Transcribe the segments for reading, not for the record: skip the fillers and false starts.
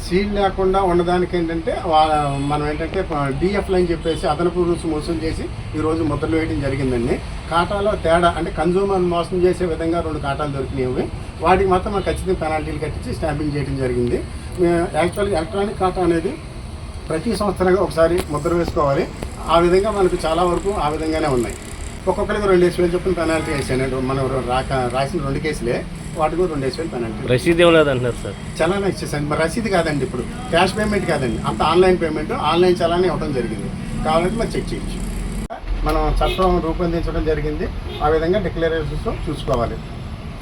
Seal లేకుండా ఉండడానికి ఏంటంటే మనం ఏంటంటే డిఎఫ్లు అని చెప్పేసి అదనపు రూల్స్ మోసం చేసి ఈరోజు ముద్రలు వేయడం జరిగిందండి. కాటాలో తేడా అంటే కన్జ్యూమర్ మోసం చేసే విధంగా 2 కాటాలు దొరికినాయి. వాటికి మాత్రం మనం ఖచ్చితంగా పెనాల్టీలు కట్టించి స్టాంపింగ్ చేయడం జరిగింది. యాక్చువల్గా ఎలక్ట్రానిక్ కాటా అనేది ప్రతి సంవత్సరంగా ఒకసారి ముద్ర వేసుకోవాలి. ఆ విధంగా మనకు చాలా వరకు ఆ విధంగానే ఉన్నాయి. ఒక్కొక్కరికి 2,000 చొప్పున పెనాల్టీ వేసాను. మనం రాసిన 2 కేసులే, వాటికి 2,000 పెనాల్టీ. రసీదు ఏం లేదంటున్నారు సార్? చలానా ఇచ్చేసాను. మరి రసీదు కాదండి, ఇప్పుడు క్యాష్ పేమెంట్ కాదండి, అంత ఆన్లైన్ పేమెంట్. ఆన్లైన్ చలానా ఇవ్వడం జరిగింది. కావాలంటే మనం చెక్ చేయొచ్చు. మనం చట్టం రూపొందించడం జరిగింది. ఆ విధంగా డిక్లరేషన్స్ చూసుకోవాలి.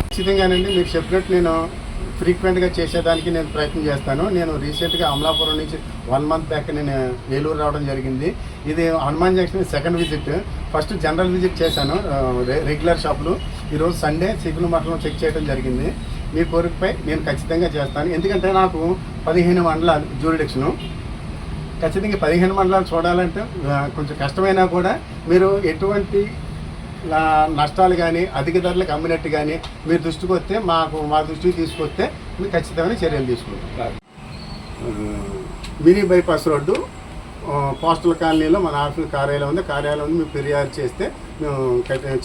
ఖచ్చితంగానండి మీరు చెప్పినట్టు నేను ఫ్రీక్వెంట్గా చేసేదానికి నేను ప్రయత్నం చేస్తాను. నేను రీసెంట్గా అమలాపురం నుంచి 1 మంత్ బ్యాక్ నేను ఏలూరు రావడం జరిగింది. ఇది Hanuman junction second visit. First general visit చేశాను రెగ్యులర్ షాపులు. ఈరోజు సండే చికెన్ మటన్ చెక్ చేయడం జరిగింది. మీ కోరికపై నేను ఖచ్చితంగా చేస్తాను. ఎందుకంటే నాకు 15 మండలాలు జ్యూరిడిక్షను. ఖచ్చితంగా 15 మండలాలు చూడాలంటే కొంచెం కష్టమైనా కూడా మీరు ఎటువంటి నష్టాలు కానీ అధిక ధరలకు అమ్మినట్టు కానీ మీరు దృష్టికి వస్తే మా దృష్టికి తీసుకొస్తే మీరు ఖచ్చితమైన చర్యలు తీసుకుంటాం. మినీ బైపాస్ రోడ్డు పోస్టల్ కాలనీలో మన ఆఫీస్ కార్యాలయం ఉంది. కార్యాలయం మీరు ఫిర్యాదు చేస్తే మేము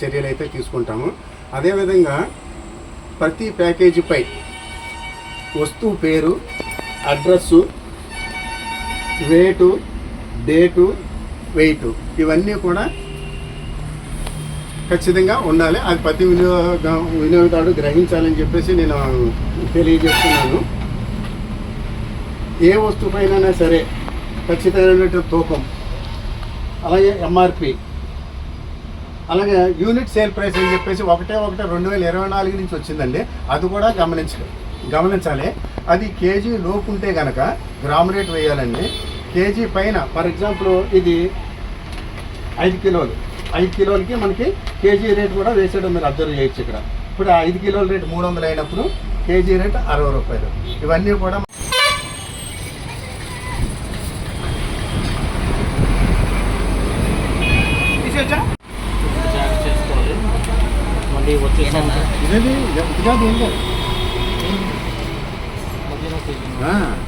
చర్యలు అయితే తీసుకుంటాము. అదేవిధంగా ప్రతి ప్యాకేజీపై వస్తువు పేరు, అడ్రస్సు, రేటు, డేటు, వెయిట్ ఇవన్నీ కూడా ఖచ్చితంగా ఉండాలి. అది ప్రతి వినియోగదారుడు గ్రహించాలని చెప్పేసి నేను తెలియజేస్తున్నాను. ఏ వస్తువుపైనా సరే ఖచ్చితమైనటువంటి తూకం, అలాగే ఎంఆర్పి, అలాగే యూనిట్ సేల్ ప్రైస్ అని చెప్పేసి 1/1/2024 నుంచి వచ్చిందండి. అది కూడా గమనించాలి. అది కేజీ లోపు ఉంటే కనుక గ్రామ్ రేట్ వేయాలండి. కేజీ పైన ఫర్ ఎగ్జాంపుల్ ఇది 5 కిలోలు, 5 కిలోలకి మనకి కేజీ రేట్ కూడా వేసేయడం మీరు అబ్జర్వ్ చేయొచ్చు. ఇక్కడ ఇప్పుడు 5 కిలోల రేట్ 300 అయినప్పుడు కేజీ రేట్ 60 రూపాయలు. ఇవన్నీ కూడా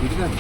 ఇది కాదు.